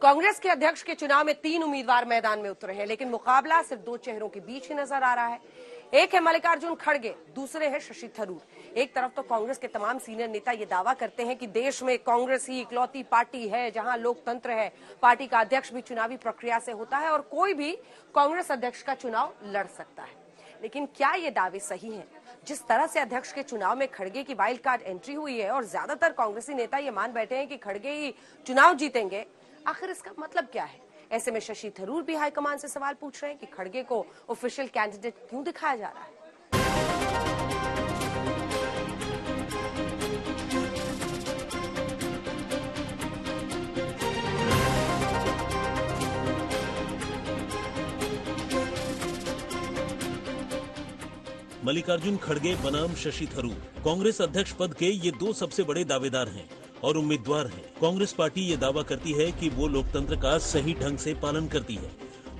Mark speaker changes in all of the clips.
Speaker 1: कांग्रेस के अध्यक्ष के चुनाव में 3 उम्मीदवार मैदान में उतरे हैं, लेकिन मुकाबला सिर्फ 2 चेहरों के बीच ही नजर आ रहा है। एक है मल्लिकार्जुन खड़गे, दूसरे है शशि थरूर। एक तरफ तो कांग्रेस के तमाम सीनियर नेता ये दावा करते हैं कि देश में कांग्रेस ही इकलौती पार्टी है जहां लोकतंत्र है, पार्टी का अध्यक्ष भी चुनावी प्रक्रिया से होता है और कोई भी कांग्रेस अध्यक्ष का चुनाव लड़ सकता है। लेकिन क्या ये दावे सही हैं? जिस तरह से अध्यक्ष के चुनाव में खड़गे की वाइल्ड कार्ड एंट्री हुई है और ज्यादातर कांग्रेसी नेता ये मान बैठे हैं कि खड़गे ही चुनाव जीतेंगे, आखिर इसका मतलब क्या है? ऐसे में शशि थरूर भी हाईकमान से सवाल पूछ रहे हैं कि खड़गे को ऑफिशियल कैंडिडेट क्यों दिखाया जा रहा है।
Speaker 2: मल्लिकार्जुन खड़गे बनाम शशि थरूर कांग्रेस अध्यक्ष पद के ये 2 सबसे बड़े दावेदार हैं और उम्मीदवार हैं। कांग्रेस पार्टी ये दावा करती है कि वो लोकतंत्र का सही ढंग से पालन करती है।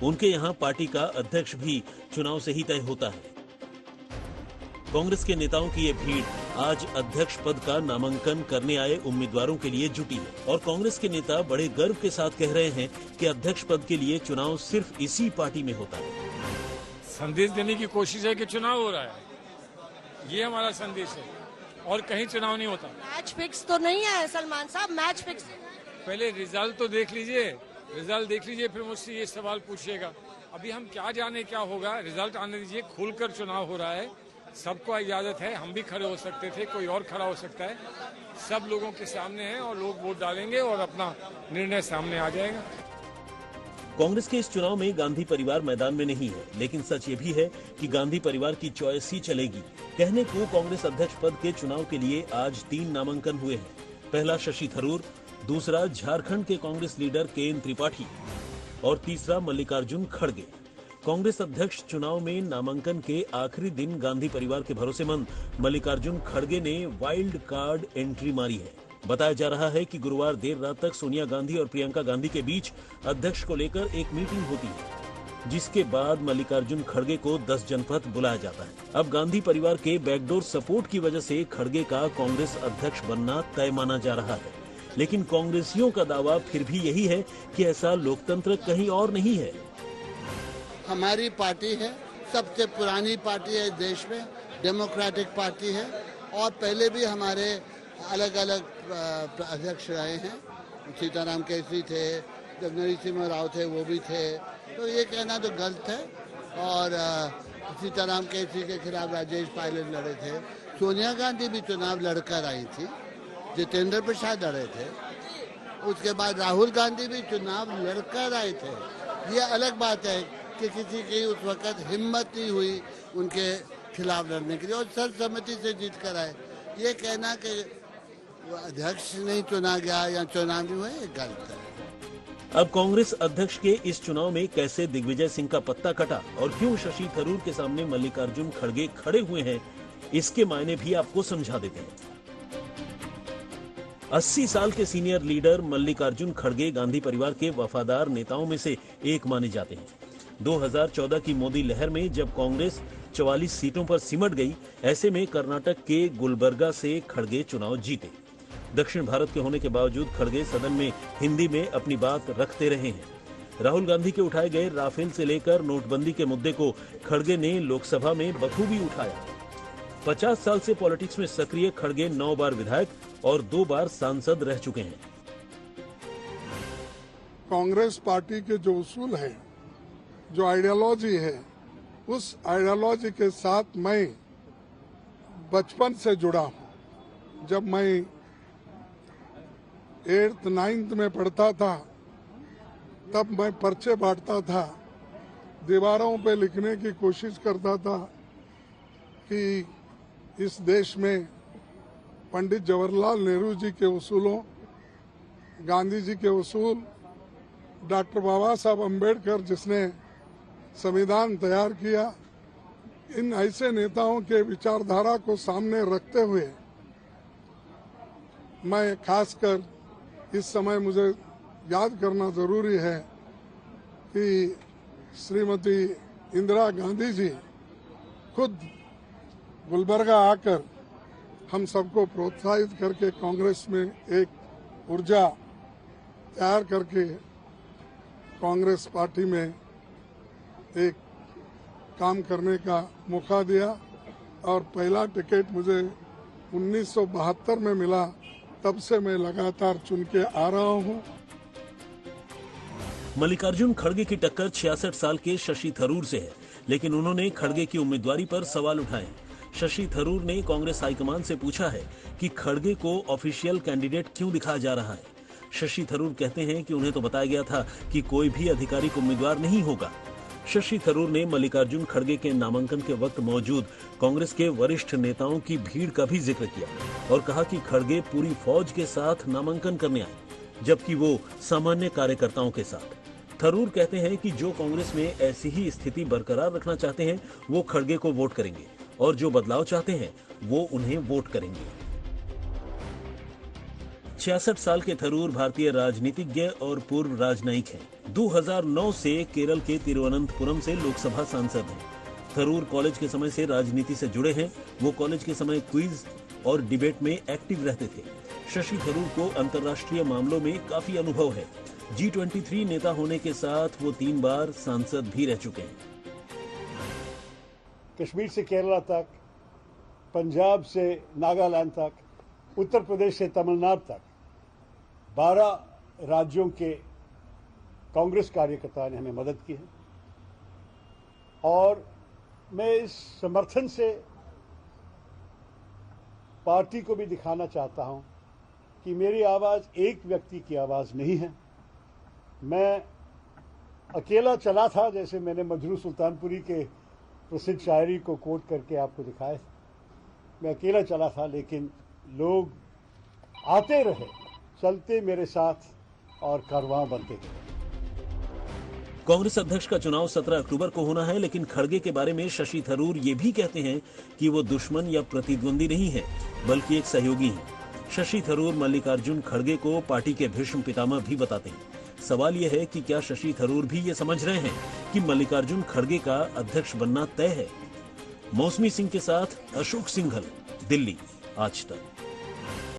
Speaker 2: उनके यहाँ पार्टी का अध्यक्ष भी चुनाव से ही तय होता है। कांग्रेस के नेताओं की ये भीड़ आज अध्यक्ष पद का नामांकन करने आए उम्मीदवारों के लिए जुटी है और कांग्रेस के नेता बड़े गर्व के साथ कह रहे हैं कि अध्यक्ष पद के लिए चुनाव सिर्फ इसी पार्टी में होता है।
Speaker 3: संदेश देने की कोशिश है कि चुनाव हो रहा है, ये हमारा संदेश है और कहीं चुनाव नहीं होता।
Speaker 4: मैच फिक्स तो नहीं है सलमान साहब, मैच फिक्स।
Speaker 3: पहले रिजल्ट तो देख लीजिए, रिजल्ट देख लीजिए फिर मुझसे ये सवाल पूछिएगा। अभी हम क्या जाने क्या होगा, रिजल्ट आने दीजिए। खुलकर चुनाव हो रहा है, सबको इजाजत है, हम भी खड़े हो सकते थे, कोई और खड़ा हो सकता है। सब लोगों के सामने है और लोग वोट डालेंगे और अपना निर्णय सामने आ जाएगा।
Speaker 2: कांग्रेस के इस चुनाव में गांधी परिवार मैदान में नहीं है, लेकिन सच ये भी है कि गांधी परिवार की चॉइस ही चलेगी। कहने को कांग्रेस अध्यक्ष पद के चुनाव के लिए आज 3 नामांकन हुए हैं। पहला शशि थरूर, दूसरा झारखंड के कांग्रेस लीडर केएन त्रिपाठी और तीसरा मल्लिकार्जुन खड़गे। कांग्रेस अध्यक्ष चुनाव में नामांकन के आखिरी दिन गांधी परिवार के भरोसेमंद मल्लिकार्जुन खड़गे ने वाइल्ड कार्ड एंट्री मारी है। बताया जा रहा है कि गुरुवार देर रात तक सोनिया गांधी और प्रियंका गांधी के बीच अध्यक्ष को लेकर एक मीटिंग होती है, जिसके बाद मल्लिकार्जुन खड़गे को 10 जनपद बुलाया जाता है। अब गांधी परिवार के बैकडोर सपोर्ट की वजह से खड़गे का कांग्रेस अध्यक्ष बनना तय माना जा रहा है, लेकिन कांग्रेसियों का दावा फिर भी यही है कि ऐसा लोकतंत्र कहीं और नहीं है।
Speaker 5: हमारी पार्टी है, सबसे पुरानी पार्टी है देश में, डेमोक्रेटिक पार्टी है और पहले भी हमारे अलग अलग अध्यक्ष रहे हैं। सीताराम केसरी थे, जब नरसिम्हा राव थे वो भी थे, तो ये कहना तो गलत है। और सीताराम केसरी के खिलाफ राजेश पायलट लड़े थे, सोनिया गांधी भी चुनाव लड़कर आई थी, जितेंद्र प्रसाद लड़े थे, उसके बाद राहुल गांधी भी चुनाव लड़कर आए थे। ये अलग बात है कि किसी की उस वक्त हिम्मत नहीं हुई उनके खिलाफ लड़ने के लिए और सर्वसम्मति से जीत कर आए। ये कहना कि अध्यक्ष नहीं चुना गया या चुनाव नहीं हुआ, ये गलत है।
Speaker 2: अब कांग्रेस अध्यक्ष के इस चुनाव में कैसे दिग्विजय सिंह का पत्ता कटा और क्यों शशि थरूर के सामने मल्लिकार्जुन खड़गे खड़े हुए हैं, इसके मायने भी आपको समझा देते हैं। 80 साल के सीनियर लीडर मल्लिकार्जुन खड़गे गांधी परिवार के वफादार नेताओं में से एक माने जाते हैं। 2014 की मोदी लहर में जब कांग्रेस 44 सीटों पर सिमट गई, ऐसे में कर्नाटक के गुलबर्गा से खड़गे चुनाव जीते। दक्षिण भारत के होने के बावजूद खड़गे सदन में हिंदी में अपनी बात रखते रहे हैं। राहुल गांधी के उठाए गए राफेल से लेकर नोटबंदी के मुद्दे को खड़गे ने लोकसभा में बखूबी उठाया। 50 साल से पॉलिटिक्स में सक्रिय खड़गे 9 बार विधायक और 2 बार सांसद रह चुके हैं।
Speaker 6: कांग्रेस पार्टी के जो उसूल है, जो आइडियोलॉजी है, उस आइडियोलॉजी के साथ मैं बचपन से जुड़ा हूं। जब मैं 8th 9th में पढ़ता था तब मैं पर्चे बांटता था, दीवारों पे लिखने की कोशिश करता था कि इस देश में पंडित जवाहरलाल नेहरू जी के उसूलों, गांधी जी के उसूल, डॉक्टर बाबा साहब अम्बेडकर जिसने संविधान तैयार किया, इन ऐसे नेताओं के विचारधारा को सामने रखते हुए मैं खासकर इस समय मुझे याद करना जरूरी है कि श्रीमती इंदिरा गांधी जी खुद गुलबर्गा आकर हम सबको प्रोत्साहित करके कांग्रेस में एक ऊर्जा तैयार करके कांग्रेस पार्टी में एक काम करने का मौका दिया और पहला टिकट मुझे 1972 में मिला। तब से मैं लगातार चुन के आ रहा हूं।
Speaker 2: मल्लिकार्जुन खड़गे की टक्कर 66 साल के शशि थरूर से है, लेकिन उन्होंने खड़गे की उम्मीदवारी पर सवाल उठाए। शशि थरूर ने कांग्रेस हाईकमान से पूछा है कि खड़गे को ऑफिशियल कैंडिडेट क्यों दिखाया जा रहा है। शशि थरूर कहते हैं कि उन्हें तो बताया गया था कि कोई भी आधिकारिक उम्मीदवार नहीं होगा। शशि थरूर ने मल्लिकार्जुन खड़गे के नामांकन के वक्त मौजूद कांग्रेस के वरिष्ठ नेताओं की भीड़ का भी जिक्र किया और कहा कि खड़गे पूरी फौज के साथ नामांकन करने आए, जबकि वो सामान्य कार्यकर्ताओं के साथ। थरूर कहते हैं कि जो कांग्रेस में ऐसी ही स्थिति बरकरार रखना चाहते हैं वो खड़गे को वोट करेंगे और जो बदलाव चाहते हैं वो उन्हें वोट करेंगे। 66 साल के थरूर भारतीय राजनीतिज्ञ और पूर्व राजनयिक हैं। 2009 से केरल के तिरुवनंतपुरम से लोकसभा सांसद हैं। थरूर कॉलेज के समय से राजनीति से जुड़े हैं। वो कॉलेज के समय क्विज और डिबेट में एक्टिव रहते थे। शशि थरूर को अंतर्राष्ट्रीय मामलों में काफी अनुभव है। G23 नेता होने के साथ वो 3 बार सांसद भी रह चुके हैं।
Speaker 7: कश्मीर से केरला तक, पंजाब से नागालैंड तक, उत्तर प्रदेश से तमिलनाडु तक 12 राज्यों के कांग्रेस कार्यकर्ताओं ने हमें मदद की है और मैं इस समर्थन से पार्टी को भी दिखाना चाहता हूं कि मेरी आवाज एक व्यक्ति की आवाज नहीं है। मैं अकेला चला था, जैसे मैंने मजरू सुल्तानपुरी के प्रसिद्ध शायरी को कोट करके आपको दिखाया। मैं अकेला चला था, लेकिन लोग आते रहे, चलते मेरे साथ और कारवां बनते गए।
Speaker 2: कांग्रेस अध्यक्ष का चुनाव 17 अक्टूबर को होना है, लेकिन खड़गे के बारे में शशि थरूर ये भी कहते हैं कि वो दुश्मन या प्रतिद्वंदी नहीं है, बल्कि एक सहयोगी हैं। शशि थरूर मल्लिकार्जुन खड़गे को पार्टी के भीष्म पितामह भी बताते हैं। सवाल यह है कि क्या शशि थरूर भी ये समझ रहे हैं कि मल्लिकार्जुन खड़गे का अध्यक्ष बनना तय है। मौसमी सिंह के साथ अशोक सिंघल, दिल्ली, आज तक।